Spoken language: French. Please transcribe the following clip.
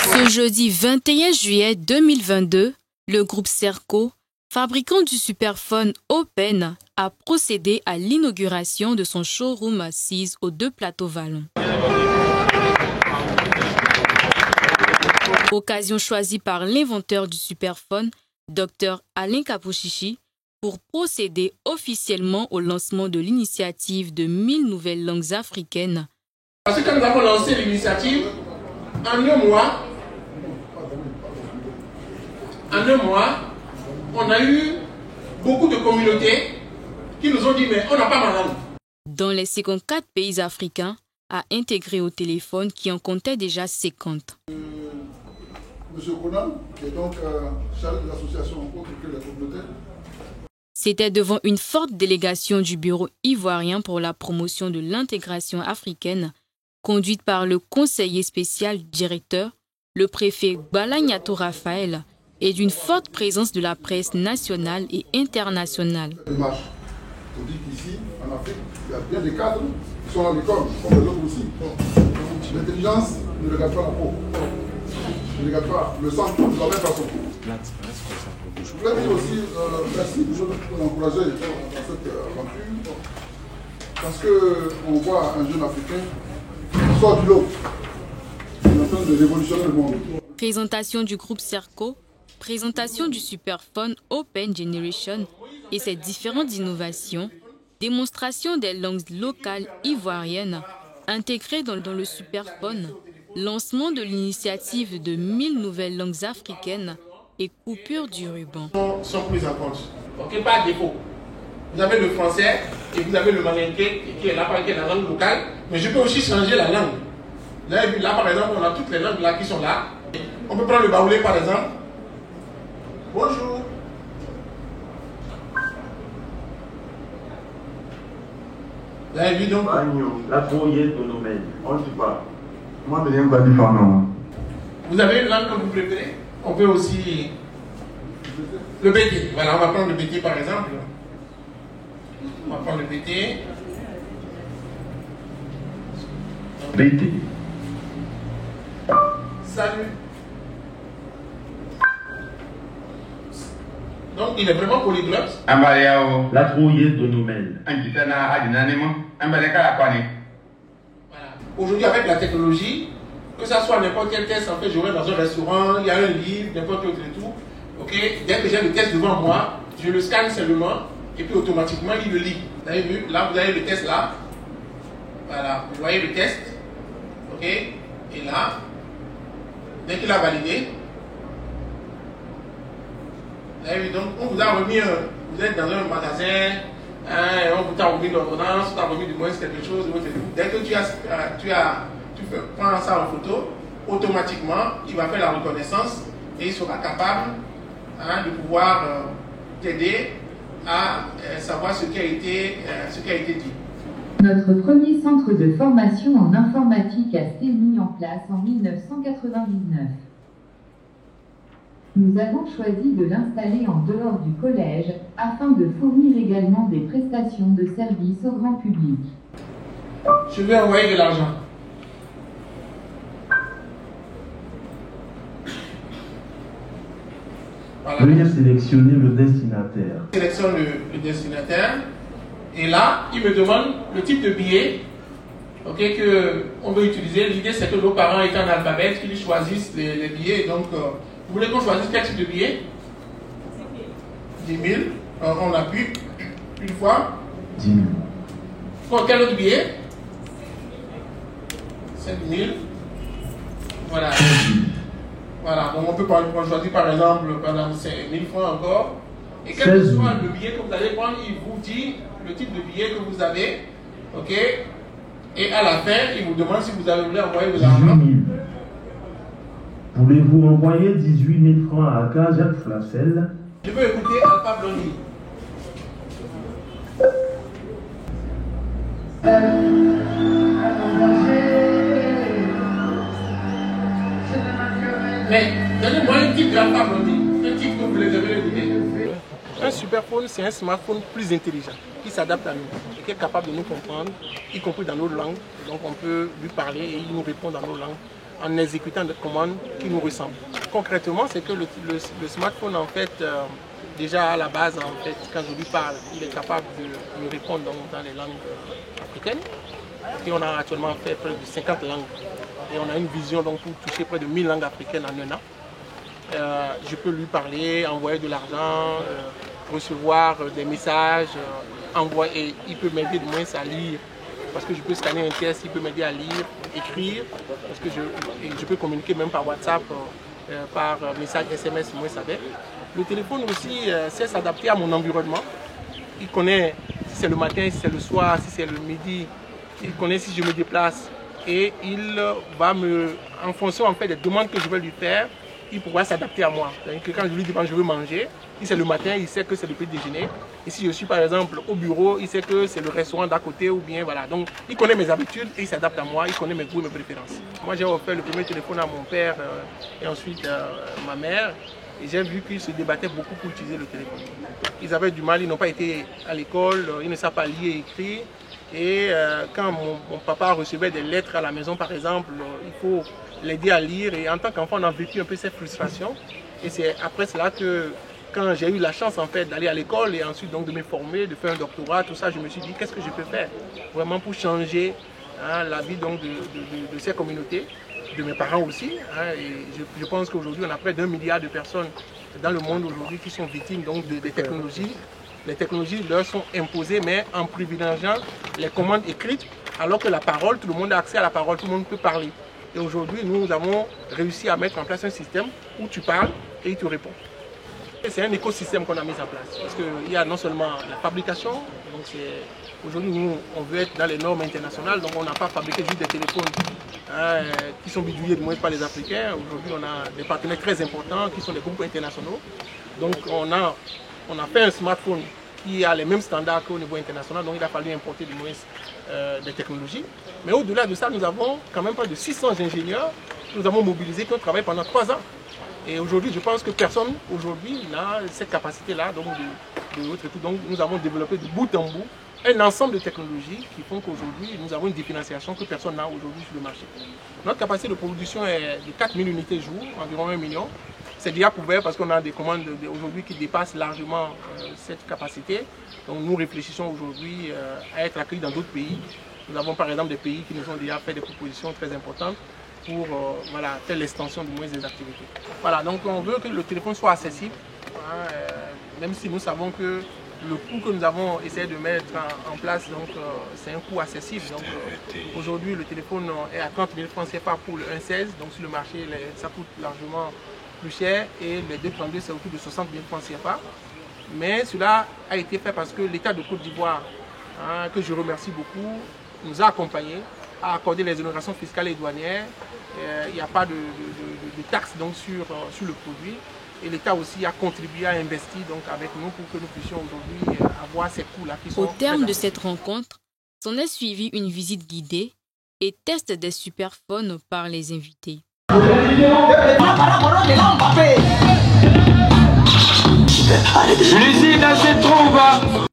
Ce jeudi 21 juillet 2022, le groupe Serco, fabricant du superphone Open, a procédé à l'inauguration de son showroom assise aux 2 plateaux Vallon. Occasion choisie par l'inventeur du superphone, Dr Alain Kapouchichi, pour procéder officiellement au lancement de l'initiative de 1000 nouvelles langues africaines. Parce que quand nous avons lancé l'initiative, en un mois, on a eu beaucoup de communautés qui nous ont dit mais on n'a pas ma langue. Dans les 54 pays africains, à intégrer au téléphone qui en comptait déjà 50. Monsieur Conan, qui est donc chargé de l'association Autres que les communautés. C'était devant une forte délégation du Bureau ivoirien pour la promotion de l'intégration africaine, conduite par le conseiller spécial directeur, le préfet Balagnato Raphaël, et d'une forte présence de la presse nationale et internationale. Démarche. On dit qu'ici, en Afrique, il y a bien des cadres qui sont à l'école, comme les autres aussi. L'intelligence ne regarde pas la peau, ne regarde pas le sang de la même façon. Je voulais dire aussi merci de l'encourager dans cette aventure, parce qu'on voit un jeune Africain qui sort du lot, qui est en train de révolutionner le monde. Présentation du groupe Serco, présentation du superphone Open Generation et ses différentes innovations, démonstration des langues locales ivoiriennes intégrées dans le superphone, lancement de l'initiative de 1000 nouvelles langues africaines et coupure du ruban. Sont prises en compte. Ok, pas défaut. Vous avez le français et vous avez le malinké qui est là, qui est la langue locale, mais je peux aussi changer la langue. Vous avez vu là par exemple, on a toutes les langues là qui sont là. On peut prendre le baoulé par exemple. Bonjour. Vous avez vu donc. La brouillée de nos mails. On ne sait pas. Moi, je n'ai pas dit non. Vous avez une langue que vous préférez? On peut aussi. Le BT. Voilà, on va prendre le BT par exemple. On va prendre le BT. BT. Salut. Donc il est vraiment polyglotte. La brouillée de nos mails. Voilà. Aujourd'hui avec la technologie, que ça soit n'importe quel test, en fait j'aurai dans un restaurant, il y a un livre, n'importe quel autre et tout. Ok, dès que j'ai le test devant moi, je le scanne seulement et puis automatiquement il le lit. Vous avez vu, là vous avez le test là. Voilà, vous voyez le test. Ok, et là, dès qu'il a validé, vous avez vu, donc on vous a remis, vous êtes dans un magasin, hein, on vous a remis l'ordonnance, on t'a remis du moins quelque chose, dès que tu prends ça en photo, automatiquement il va faire la reconnaissance et il sera capable de pouvoir t'aider à savoir ce qui a été dit. Notre premier centre de formation en informatique a été mis en place en 1999. Nous avons choisi de l'installer en dehors du collège afin de fournir également des prestations de services au grand public. Je vais envoyer de l'argent. Voilà. Veuillez sélectionner le destinataire. Sélectionne le destinataire. Et là, il me demande le type de billet qu'on veut utiliser. L'idée, c'est que nos parents étant analphabètes, qu'ils choisissent les billets. Donc, vous voulez qu'on choisisse quel type de billet? 10 000. On appuie une fois. 10 000. Pour quel autre billet? 5 000. Voilà. Voilà. Donc, on peut choisir par exemple pendant 5 000 francs encore. Et quel que soit le billet que vous allez prendre, il vous dit le type de billet que vous avez. Ok? Et à la fin, il vous demande si vous avez voulu envoyer de l'argent. 18 000. Voulez-vous envoyer 18 000 francs à Aka Jacques Flacel? Je veux écouter Alpha Blondie. Mais donnez-moi un type de Alpha Blondie. Un type que vous les avez écouté. superphone, c'est un smartphone plus intelligent, qui s'adapte à nous et qui est capable de nous comprendre, y compris dans nos langues. Donc on peut lui parler et il nous répond dans nos langues en exécutant des commandes qui nous ressemblent. Concrètement, c'est que le smartphone, en fait, déjà à la base, en fait, quand je lui parle, il est capable de me répondre dans les langues africaines. Et on a actuellement fait près de 50 langues. Et on a une vision donc, pour toucher près de 1000 langues africaines en un an. Je peux lui parler, envoyer de l'argent, recevoir des messages, et il peut m'aider de moins à lire. Parce que je peux scanner un test, il peut m'aider à lire, écrire, parce que je peux communiquer même par WhatsApp, par message SMS, moins avec. Le téléphone aussi sait s'adapter à mon environnement. Il connaît si c'est le matin, si c'est le soir, si c'est le midi, il connaît si je me déplace et il va en fonction en fait, des demandes que je vais lui faire, il pourra s'adapter à moi. C'est-à-dire que quand je lui demande je veux manger, si c'est le matin, il sait que c'est le petit déjeuner. Et si je suis par exemple au bureau, il sait que c'est le restaurant d'à côté ou bien voilà. Donc il connaît mes habitudes et il s'adapte à moi, il connaît mes goûts et mes préférences. Moi j'ai offert le premier téléphone à mon père et ensuite ma mère. Et j'ai vu qu'ils se débattaient beaucoup pour utiliser le téléphone. Ils avaient du mal, ils n'ont pas été à l'école, ils ne savent pas lire et écrire. Et quand mon papa recevait des lettres à la maison, par exemple, il faut l'aider à lire. Et en tant qu'enfant, on a vécu un peu cette frustration. Et c'est après cela que, quand j'ai eu la chance en fait, d'aller à l'école et ensuite donc, de me former, de faire un doctorat, tout ça, je me suis dit, qu'est-ce que je peux faire vraiment pour changer la vie donc, de ces communautés, de mes parents aussi. Et je pense qu'aujourd'hui, on a près d'1 milliard de personnes dans le monde aujourd'hui qui sont victimes donc, des technologies. Les technologies leur sont imposées, mais en privilégiant les commandes écrites, alors que la parole, tout le monde a accès à la parole, tout le monde peut parler. Et aujourd'hui, nous avons réussi à mettre en place un système où tu parles et il te répond. C'est un écosystème qu'on a mis en place, parce qu'il y a non seulement la fabrication, donc aujourd'hui nous on veut être dans les normes internationales, donc on n'a pas fabriqué juste des téléphones qui sont bidouillés de moins par les Africains. Aujourd'hui on a des partenaires très importants qui sont des groupes internationaux. Donc on a fait un smartphone qui a les mêmes standards qu'au niveau international, donc il a fallu importer du moins des technologies. Mais au-delà de ça, nous avons quand même près de 600 ingénieurs que nous avons mobilisés, qui ont travaillé pendant 3 ans. Et aujourd'hui, je pense que personne aujourd'hui n'a cette capacité-là donc Donc nous avons développé de bout en bout un ensemble de technologies qui font qu'aujourd'hui, nous avons une différenciation que personne n'a aujourd'hui sur le marché. Notre capacité de production est de 4000 unités jour, environ 1 million. C'est déjà couvert parce qu'on a des commandes aujourd'hui qui dépassent largement cette capacité. Donc nous réfléchissons aujourd'hui à être accueillis dans d'autres pays. Nous avons par exemple des pays qui nous ont déjà fait des propositions très importantes pour faire l'extension du moins des activités. Voilà, donc on veut que le téléphone soit accessible, même si nous savons que le coût que nous avons essayé de mettre en place, c'est un coût accessible. Aujourd'hui, le téléphone est à 30 000 francs CFA pour le 1.16, donc sur le marché, ça coûte largement plus cher, et le 2.32, c'est autour de 60 000 francs CFA. Mais cela a été fait parce que l'État de Côte d'Ivoire, que je remercie beaucoup, nous a accompagnés, a accordé les exonérations fiscales et douanières. Il n'y a pas de taxes donc, sur le produit. Et l'État aussi a contribué à investir donc, avec nous pour que nous puissions aujourd'hui avoir ces coûts-là qui sont... Au terme de cette rencontre, s'en est suivi une visite guidée et test des superphones par les invités. L'usine se trouve